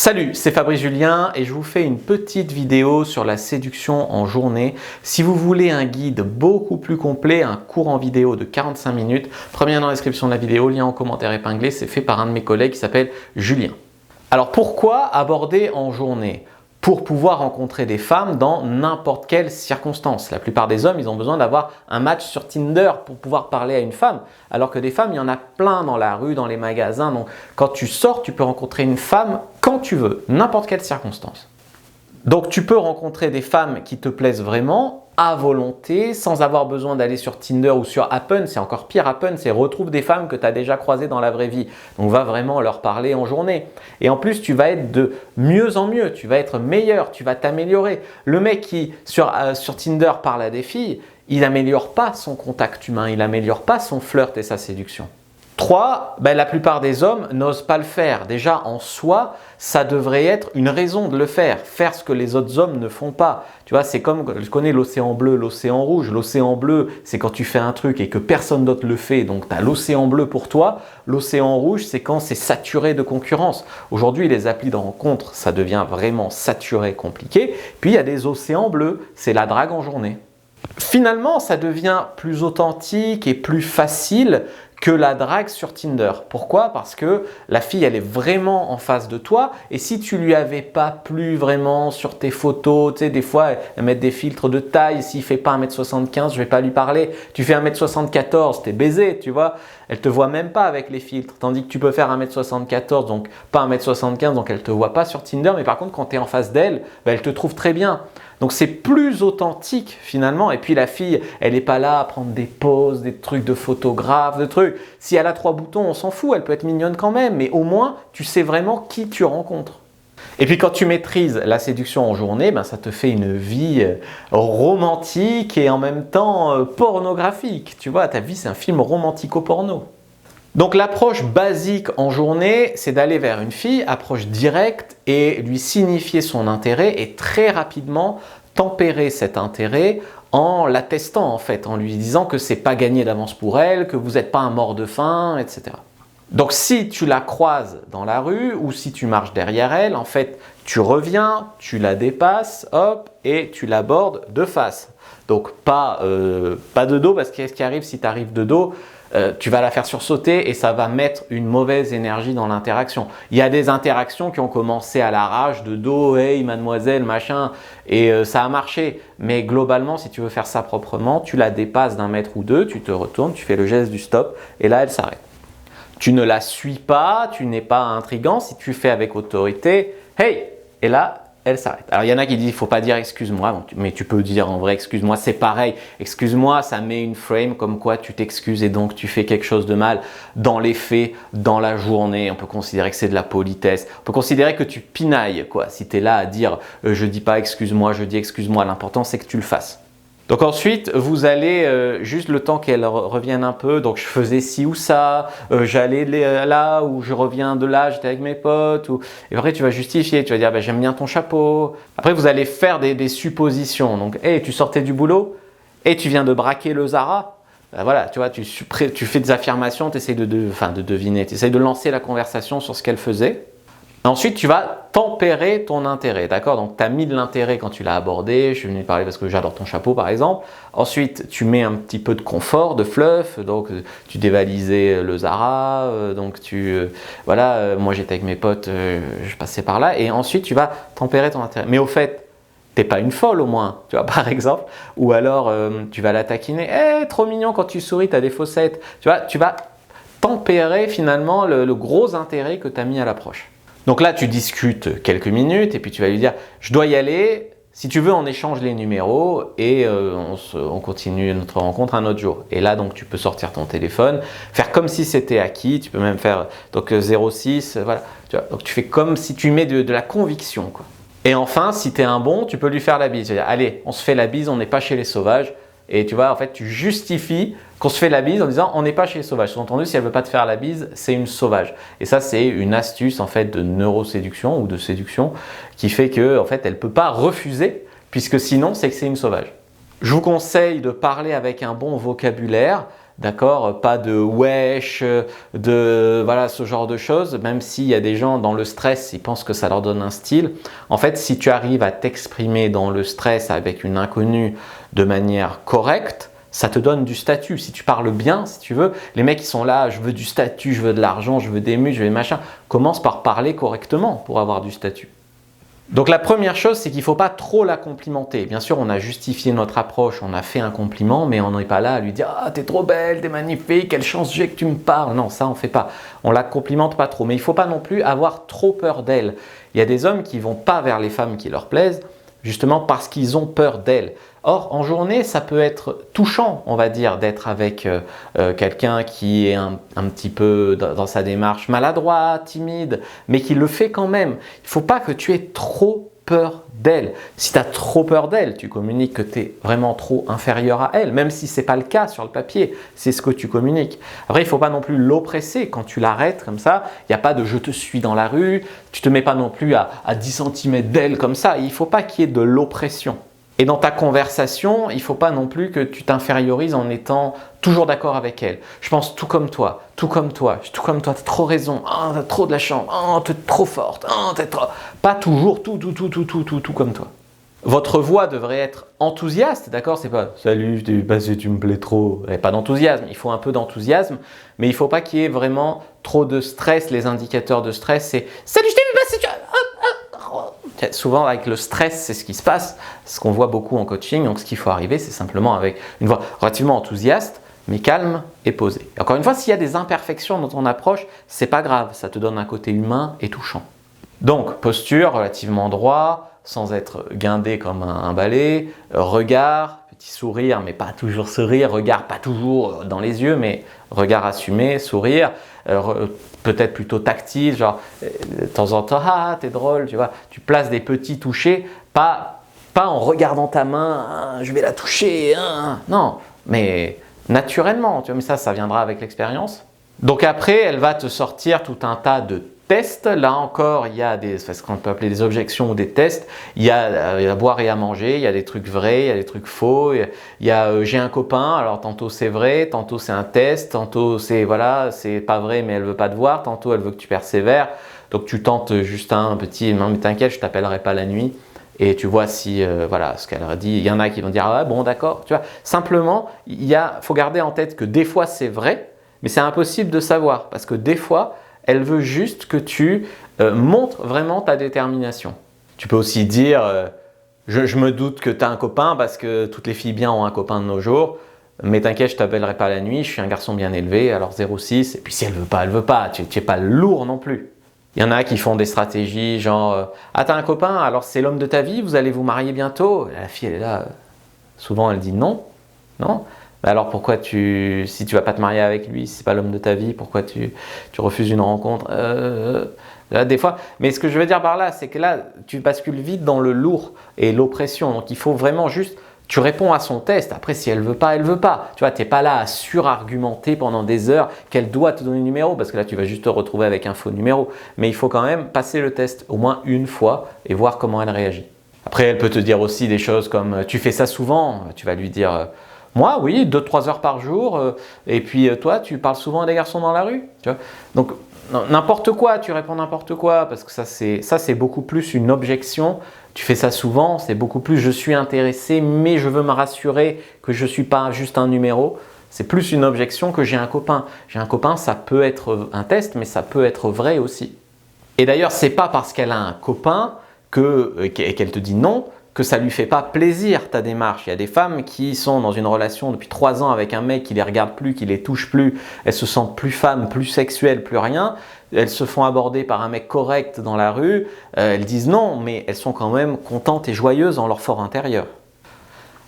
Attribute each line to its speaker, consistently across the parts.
Speaker 1: Salut, c'est Fabrice Julien et je vous fais une petite vidéo sur la séduction en journée. Si vous voulez un guide beaucoup plus complet, un cours en vidéo de 45 minutes, premier lien dans la description de la vidéo, lien en commentaire épinglé, c'est fait par un de mes collègues qui s'appelle Julien. Alors pourquoi aborder en journée ? Pour pouvoir rencontrer des femmes dans n'importe quelle circonstance. La plupart des hommes, ils ont besoin d'avoir un match sur Tinder pour pouvoir parler à une femme. Alors que des femmes, il y en a plein dans la rue, dans les magasins. Donc quand tu sors, tu peux rencontrer une femme quand tu veux, n'importe quelle circonstance. Donc tu peux rencontrer des femmes qui te plaisent vraiment à volonté, sans avoir besoin d'aller sur Tinder ou sur Happen. C'est encore pire, Happen, c'est retrouve des femmes que tu as déjà croisées dans la vraie vie. Donc va vraiment leur parler en journée. Et en plus, tu vas être de mieux en mieux, tu vas être meilleur, tu vas t'améliorer. Le mec qui sur Tinder parle à des filles, il n'améliore pas son contact humain, il n'améliore pas son flirt et sa séduction. 3, la plupart des hommes n'osent pas le faire. Déjà, en soi, ça devrait être une raison de le faire. Faire ce que les autres hommes ne font pas. Tu vois, c'est comme, je connais l'océan bleu, l'océan rouge. L'océan bleu, c'est quand tu fais un truc et que personne d'autre le fait. Donc, tu as l'océan bleu pour toi. L'océan rouge, c'est quand c'est saturé de concurrence. Aujourd'hui, les applis de rencontre, ça devient vraiment saturé, compliqué. Puis, il y a des océans bleus. C'est la drague en journée. Finalement, ça devient plus authentique et plus facile que la drague sur Tinder. Pourquoi? Parce que la fille, elle est vraiment en face de toi et si tu lui avais pas plu vraiment sur tes photos, tu sais, des fois, elle met des filtres de taille, s'il fait pas 1m75, je vais pas lui parler. Tu fais 1m74, t'es baisé, tu vois. Elle te voit même pas avec les filtres, tandis que tu peux faire 1m74, donc pas 1m75, donc elle te voit pas sur Tinder, mais par contre, quand tu es en face d'elle, elle te trouve très bien. Donc c'est plus authentique finalement. Et puis la fille, elle n'est pas là à prendre des poses, des trucs de photographe, de trucs. Si elle a 3 boutons, on s'en fout, elle peut être mignonne quand même. Mais au moins, tu sais vraiment qui tu rencontres. Et puis quand tu maîtrises la séduction en journée, ça te fait une vie romantique et en même temps pornographique. Tu vois, ta vie, c'est un film romantico-porno. Donc l'approche basique en journée, c'est d'aller vers une fille, approche directe et lui signifier son intérêt et très rapidement tempérer cet intérêt en l'attestant en fait, en lui disant que c'est pas gagné d'avance pour elle, que vous n'êtes pas un mort de faim, etc. Donc si tu la croises dans la rue ou si tu marches derrière elle, en fait, tu reviens, tu la dépasses, hop, et tu l'abordes de face. Donc pas de dos parce qu'est-ce qui arrive si tu arrives de dos? Tu vas la faire sursauter et ça va mettre une mauvaise énergie dans l'interaction. Il y a des interactions qui ont commencé à l'arrache, de dos, hey mademoiselle, machin, et ça a marché. Mais globalement, si tu veux faire ça proprement, tu la dépasses d'un mètre ou deux, tu te retournes, tu fais le geste du stop et là, elle s'arrête. Tu ne la suis pas, tu n'es pas intriguant. Si tu fais avec autorité, hey, et là, elle s'arrête. Alors, il y en a qui disent, il ne faut pas dire excuse-moi, mais tu peux dire en vrai excuse-moi, c'est pareil. Excuse-moi, ça met une frame comme quoi tu t'excuses et donc tu fais quelque chose de mal dans les faits, dans la journée. On peut considérer que c'est de la politesse. On peut considérer que tu pinailles, quoi. Si tu es là à dire je dis pas excuse-moi, je dis excuse-moi, l'important c'est que tu le fasses. Donc ensuite, vous allez juste le temps qu'elle revienne un peu. Donc je faisais ci ou ça, j'allais là ou je reviens de là, j'étais avec mes potes. Et après, tu vas justifier, tu vas dire j'aime bien ton chapeau. Après, vous allez faire des suppositions. Donc, hey, tu sortais du boulot et tu viens de braquer le Zara. Voilà, tu vois, tu fais des affirmations, tu essaies de deviner, tu essaies de lancer la conversation sur ce qu'elle faisait. Ensuite, tu vas tempérer ton intérêt, d'accord? Donc, tu as mis de l'intérêt quand tu l'as abordé. Je suis venu parler parce que j'adore ton chapeau, par exemple. Ensuite, tu mets un petit peu de confort, de fluff. Donc, tu dévalisais le Zara. Moi, j'étais avec mes potes, je passais par là. Et ensuite, tu vas tempérer ton intérêt. Mais au fait, t'es pas une folle au moins, tu vois, par exemple. Ou alors, tu vas la taquiner. Eh, trop mignon quand tu souris, tu as des fossettes. Tu vois, tu vas tempérer finalement le gros intérêt que tu as mis à l'approche. Donc là, tu discutes quelques minutes et puis tu vas lui dire « je dois y aller, si tu veux, on échange les numéros et on continue notre rencontre un autre jour. » Et là, donc, tu peux sortir ton téléphone, faire comme si c'était acquis, tu peux même faire donc 06, voilà. Tu vois, donc tu fais comme si tu mets de la conviction, quoi. Et enfin, si tu es un bon, tu peux lui faire la bise. Tu vas dire « allez, on se fait la bise, on n'est pas chez les sauvages. » Et tu vois, en fait, tu justifies qu'on se fait la bise en disant on n'est pas chez les sauvages. Sous-entendu, si elle ne veut pas te faire la bise, c'est une sauvage. Et ça, c'est une astuce en fait de neuroséduction ou de séduction qui fait que en fait, elle ne peut pas refuser puisque sinon, c'est que c'est une sauvage. Je vous conseille de parler avec un bon vocabulaire, d'accord? Pas de wesh, de voilà, ce genre de choses, même s'il y a des gens dans le stress, ils pensent que ça leur donne un style. En fait, si tu arrives à t'exprimer dans le stress avec une inconnue de manière correcte, ça te donne du statut. Si tu parles bien, si tu veux, les mecs qui sont là, je veux du statut, je veux de l'argent, je veux des muscles, je veux des machins, commence par parler correctement pour avoir du statut. Donc la première chose, c'est qu'il ne faut pas trop la complimenter. Bien sûr, on a justifié notre approche, on a fait un compliment, mais on n'est pas là à lui dire « Ah, t'es trop belle, t'es magnifique, quelle chance j'ai que tu me parles !» Non, ça on ne fait pas. On la complimente pas trop. Mais il ne faut pas non plus avoir trop peur d'elle. Il y a des hommes qui ne vont pas vers les femmes qui leur plaisent, justement parce qu'ils ont peur d'elles. Or, en journée, ça peut être touchant, on va dire, d'être avec quelqu'un qui est un petit peu dans sa démarche maladroit, timide, mais qui le fait quand même. Il ne faut pas que tu aies trop peur d'elle. Si tu as trop peur d'elle, tu communiques que tu es vraiment trop inférieur à elle, même si ce n'est pas le cas sur le papier, c'est ce que tu communiques. Après, il ne faut pas non plus l'oppresser. Quand tu l'arrêtes comme ça, il n'y a pas de « je te suis dans la rue », tu ne te mets pas non plus à 10 cm d'elle comme ça. Il ne faut pas qu'il y ait de l'oppression. Et dans ta conversation, il ne faut pas non plus que tu t'infériorises en étant toujours d'accord avec elle. Je pense tout comme toi, tout comme toi, tout comme toi, tu as trop raison, oh, tu as trop de la chance, oh, tu es trop forte, oh, t'es trop... Pas toujours tout comme toi. Votre voix devrait être enthousiaste, d'accord? C'est pas « Salut, je t'ai vu passer, tu me plais trop ». Il n'y a pas d'enthousiasme, il faut un peu d'enthousiasme, mais il ne faut pas qu'il y ait vraiment trop de stress. Les indicateurs de stress, c'est « Salut, je t'ai vu passer, tu vois ». Souvent avec le stress, c'est ce qui se passe, ce qu'on voit beaucoup en coaching. Donc ce qu'il faut arriver, c'est simplement avec une voix relativement enthousiaste, mais calme et posée. Et encore une fois, s'il y a des imperfections dans ton approche, c'est pas grave, ça te donne un côté humain et touchant. Donc posture relativement droit, sans être guindé comme un balai, regard, petit sourire, mais pas toujours sourire, regard pas toujours dans les yeux, mais regard assumé, sourire, peut-être plutôt tactile, genre de temps en temps, ah t'es drôle, tu vois, tu places des petits touchés, pas en regardant ta main, ah, je vais la toucher, ah, non, mais naturellement, tu vois, mais ça viendra avec l'expérience. Donc après, elle va te sortir tout un tas de tests. Là encore, il y a ce qu'on peut appeler des objections ou des tests. Il y a à boire et à manger, il y a des trucs vrais, il y a des trucs faux. Il y a j'ai un copain, alors tantôt c'est vrai, tantôt c'est un test, tantôt c'est voilà, c'est pas vrai mais elle veut pas te voir, tantôt elle veut que tu persévères. Donc tu tentes juste un petit, non mais t'inquiète, je t'appellerai pas la nuit. Et tu vois si, voilà, ce qu'elle a dit, il y en a qui vont dire « Ah bon, d'accord ». Tu vois, simplement, faut garder en tête que des fois c'est vrai, mais c'est impossible de savoir parce que des fois, elle veut juste que tu montres vraiment ta détermination. Tu peux aussi dire je me doute que tu as un copain parce que toutes les filles bien ont un copain de nos jours, mais t'inquiète, je t'appellerai pas la nuit, je suis un garçon bien élevé, alors 0,6, et puis si elle veut pas, elle veut pas, tu n'es pas lourd non plus. Il y en a qui font des stratégies genre ah t'as un copain, alors c'est l'homme de ta vie, vous allez vous marier bientôt. La fille elle est là, souvent elle dit non, non. Alors pourquoi si tu vas pas te marier avec lui, si c'est pas l'homme de ta vie, pourquoi tu refuses une rencontre là, des fois. Mais ce que je veux dire par là, c'est que là, tu bascules vite dans le lourd et l'oppression. Donc il faut vraiment juste, tu réponds à son test. Après, si elle veut pas, elle veut pas. Tu vois, t'es pas là à surargumenter pendant des heures qu'elle doit te donner le numéro, parce que là, tu vas juste te retrouver avec un faux numéro. Mais il faut quand même passer le test au moins une fois et voir comment elle réagit. Après, elle peut te dire aussi des choses comme tu fais ça souvent. Tu vas lui dire moi, oui, 2-3 heures par jour. Et puis toi, tu parles souvent à des garçons dans la rue. Tu vois. Donc, n'importe quoi, tu réponds n'importe quoi, parce que ça c'est beaucoup plus une objection. Tu fais ça souvent, c'est beaucoup plus je suis intéressé, mais je veux me rassurer que je ne suis pas juste un numéro. C'est plus une objection que j'ai un copain. J'ai un copain, ça peut être un test, mais ça peut être vrai aussi. Et d'ailleurs, c'est pas parce qu'elle a un copain qu'elle te dit non, que ça lui fait pas plaisir ta démarche. Il y a des femmes qui sont dans une relation depuis 3 ans avec un mec qui les regarde plus, qui les touche plus, elles se sentent plus femmes, plus sexuelles, plus rien. Elles se font aborder par un mec correct dans la rue, elles disent non, mais elles sont quand même contentes et joyeuses en leur fort intérieur.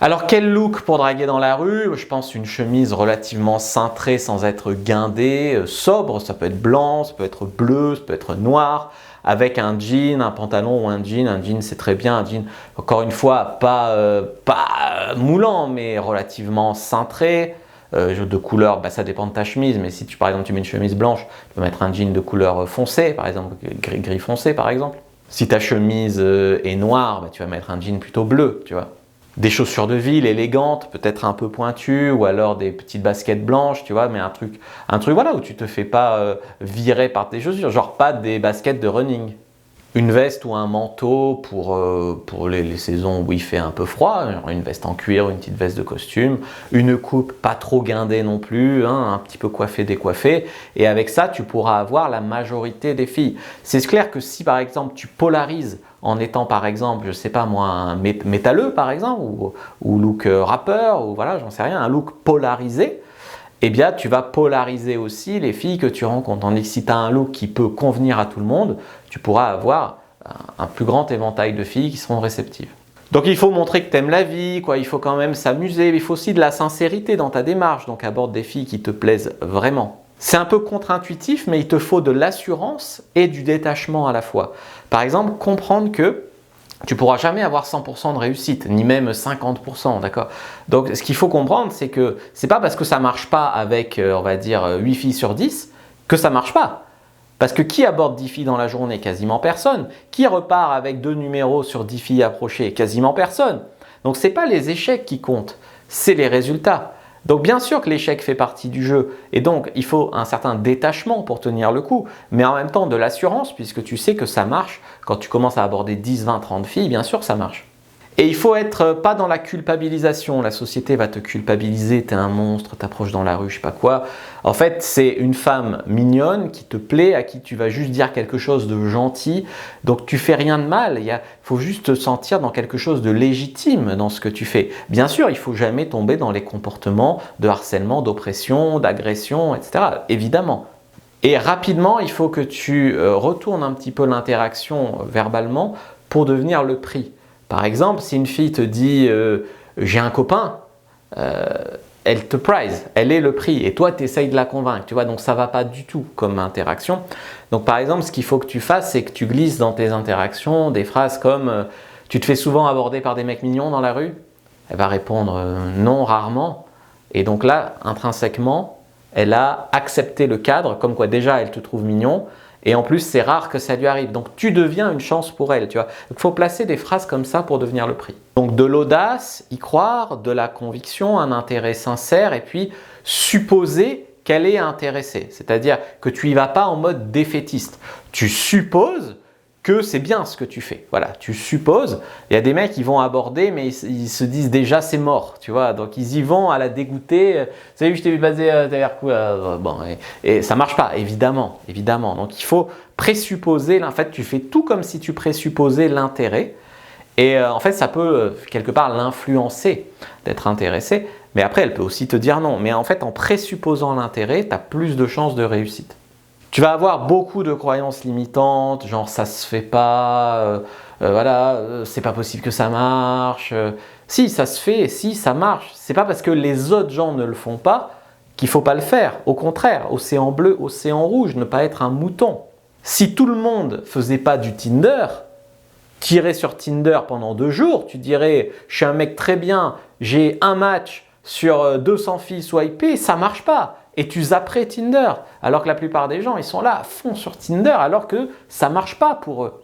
Speaker 1: Alors quel look pour draguer dans la rue? Je pense une chemise relativement cintrée sans être guindée, sobre, ça peut être blanc, ça peut être bleu, ça peut être noir, avec un jean, un pantalon ou un jean c'est très bien, un jean encore une fois pas moulant mais relativement cintré, de couleur, ça dépend de ta chemise, mais si par exemple tu mets une chemise blanche, tu peux mettre un jean de couleur foncée par exemple, gris foncé par exemple. Si ta chemise est noire, tu vas mettre un jean plutôt bleu, tu vois. Des chaussures de ville élégantes, peut-être un peu pointues, ou alors des petites baskets blanches, tu vois, mais un truc voilà, où tu te fais pas virer par tes chaussures, genre pas des baskets de running. Une veste ou un manteau pour les saisons où il fait un peu froid, genre une veste en cuir, une petite veste de costume, une coupe pas trop guindée non plus, hein, un petit peu coiffée, décoiffée, et avec ça tu pourras avoir la majorité des filles. C'est clair que si par exemple tu polarises en étant par exemple, je sais pas moi, un métalleux par exemple, ou look rappeur, ou voilà, j'en sais rien, un look polarisé, eh bien tu vas polariser aussi les filles que tu rencontres. Tandis que si tu as un look qui peut convenir à tout le monde, tu pourras avoir un plus grand éventail de filles qui seront réceptives. Donc il faut montrer que tu aimes la vie, quoi. Il faut quand même s'amuser, il faut aussi de la sincérité dans ta démarche, donc aborde des filles qui te plaisent vraiment. C'est un peu contre-intuitif, mais il te faut de l'assurance et du détachement à la fois. Par exemple, comprendre que tu ne pourras jamais avoir 100% de réussite, ni même 50%, d'accord? Donc ce qu'il faut comprendre, c'est que ce n'est pas parce que ça ne marche pas avec, on va dire, 8 filles sur 10, que ça ne marche pas. Parce que qui aborde 10 filles dans la journée? Quasiment personne. Qui repart avec 2 numéros sur 10 filles approchées? Quasiment personne. Donc ce n'est pas les échecs qui comptent, c'est les résultats. Donc bien sûr que l'échec fait partie du jeu et donc il faut un certain détachement pour tenir le coup, mais en même temps de l'assurance puisque tu sais que ça marche. Quand tu commences à aborder 10, 20, 30 filles, bien sûr ça marche. Et il faut être pas dans la culpabilisation, la société va te culpabiliser, t'es un monstre, t'approches dans la rue, je sais pas quoi. En fait, c'est une femme mignonne qui te plaît, à qui tu vas juste dire quelque chose de gentil, donc tu fais rien de mal, il faut juste te sentir dans quelque chose de légitime dans ce que tu fais. Bien sûr, il faut jamais tomber dans les comportements de harcèlement, d'oppression, d'agression, etc. Évidemment. Et rapidement, il faut que tu retournes un petit peu l'interaction verbalement pour devenir le prix. Par exemple, si une fille te dit j'ai un copain, elle te prize, elle est le prix et toi tu essayes de la convaincre, tu vois, donc ça ne va pas du tout comme interaction. Donc par exemple, ce qu'il faut que tu fasses, c'est que tu glisses dans tes interactions des phrases comme tu te fais souvent aborder par des mecs mignons dans la rue? Elle va répondre non, rarement. Et donc là, intrinsèquement, elle a accepté le cadre, comme quoi déjà elle te trouve mignon. Et en plus, c'est rare que ça lui arrive. Donc, tu deviens une chance pour elle, tu vois. Il faut placer des phrases comme ça pour devenir le prix. Donc, de l'audace, y croire, de la conviction, un intérêt sincère et puis supposer qu'elle est intéressée. C'est-à-dire que tu y vas pas en mode défaitiste. Tu supposes que c'est bien ce que tu fais. Voilà, tu supposes. Il y a des mecs qui vont aborder, mais ils se disent déjà c'est mort, tu vois. Donc ils y vont à la dégoûter. Salut, je t'ai vu passer, t'as l'air cool. Bon, et ça marche pas, évidemment, évidemment. Donc il faut présupposer. En fait, tu fais tout comme si tu présupposais l'intérêt. Et en fait, ça peut quelque part l'influencer d'être intéressé. Mais après, elle peut aussi te dire non. Mais en fait, en présupposant l'intérêt, tu as plus de chances de réussite. Tu vas avoir beaucoup de croyances limitantes, genre ça se fait pas, voilà, c'est pas possible que ça marche. Si ça se fait, si ça marche, c'est pas parce que les autres gens ne le font pas qu'il faut pas le faire. Au contraire, océan bleu, océan rouge, ne pas être un mouton. Si tout le monde faisait pas du Tinder, tirer sur Tinder pendant 2 jours, tu dirais je suis un mec très bien, j'ai un match sur 200 filles swipées, ça marche pas. Et tu zapperais Tinder, alors que la plupart des gens, ils sont là à fond sur Tinder, alors que ça ne marche pas pour eux.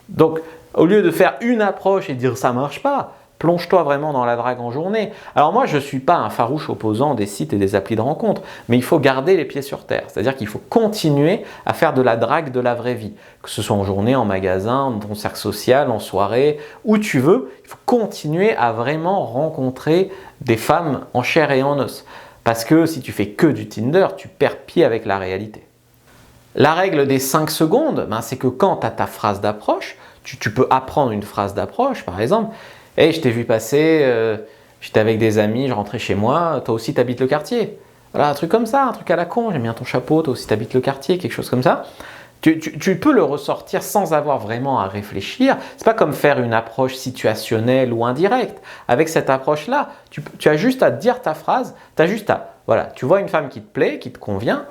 Speaker 1: Donc, au lieu de faire une approche et dire ça ne marche pas, plonge-toi vraiment dans la drague en journée. Alors moi, je ne suis pas un farouche opposant des sites et des applis de rencontre, mais il faut garder les pieds sur terre. C'est-à-dire qu'il faut continuer à faire de la drague de la vraie vie. Que ce soit en journée, en magasin, dans ton cercle social, en soirée, où tu veux, il faut continuer à vraiment rencontrer des femmes en chair et en os. Parce que si tu fais que du Tinder, tu perds pied avec la réalité. La règle des 5 secondes, c'est que quand tu as ta phrase d'approche, tu peux apprendre une phrase d'approche, par exemple. Hey, je t'ai vu passer, j'étais avec des amis, je rentrais chez moi, toi aussi tu habites le quartier. Voilà, un truc comme ça, un truc à la con, j'aime bien ton chapeau, toi aussi tu habites le quartier, quelque chose comme ça. Tu peux le ressortir sans avoir vraiment à réfléchir. C'est pas comme faire une approche situationnelle ou indirecte. Avec cette approche-là, tu as juste à dire ta phrase, voilà, tu vois une femme qui te plaît, qui te convient,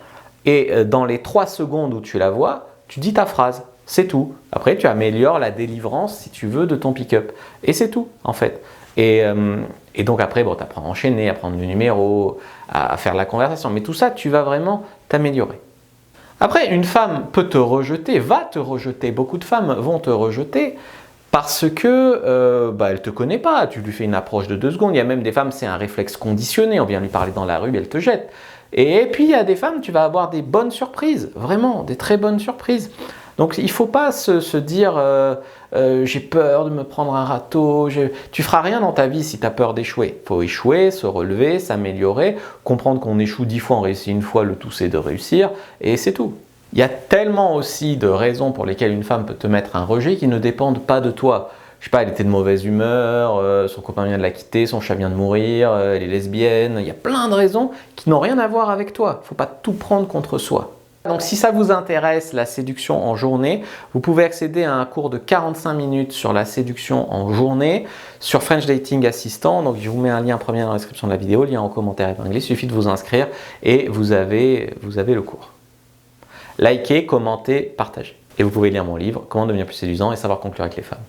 Speaker 1: et dans les 3 secondes où tu la vois, tu dis ta phrase. C'est tout. Après, tu améliores la délivrance, si tu veux, de ton pick-up. Et c'est tout, en fait. Et donc après, bon, tu apprends à enchaîner, à prendre du numéro, à faire la conversation. Mais tout ça, tu vas vraiment t'améliorer. Après, une femme peut te rejeter, va te rejeter. Beaucoup de femmes vont te rejeter Parce que elle te connaît pas, tu lui fais une approche de 2 secondes. Il y a même des femmes, c'est un réflexe conditionné, on vient lui parler dans la rue, elle te jette. Et puis il y a des femmes, tu vas avoir des bonnes surprises, vraiment, des très bonnes surprises. Donc il ne faut pas se dire j'ai peur de me prendre un râteau, tu feras rien dans ta vie si tu as peur d'échouer. Il faut échouer, se relever, s'améliorer, comprendre qu'on échoue 10 fois, on réussit une fois, le tout c'est de réussir, et c'est tout. Il y a tellement aussi de raisons pour lesquelles une femme peut te mettre un rejet qui ne dépendent pas de toi. Je sais pas, elle était de mauvaise humeur, son copain vient de la quitter, son chat vient de mourir, elle est lesbienne. Il y a plein de raisons qui n'ont rien à voir avec toi. Il ne faut pas tout prendre contre soi. Donc si ça vous intéresse, la séduction en journée, vous pouvez accéder à un cours de 45 minutes sur la séduction en journée sur French Dating Assistant. Donc je vous mets un lien premier dans la description de la vidéo, lien en commentaire épinglé. Il suffit de vous inscrire et vous avez le cours. Likez, commentez, partagez. Et vous pouvez lire mon livre « Comment devenir plus séduisant et savoir conclure avec les femmes ».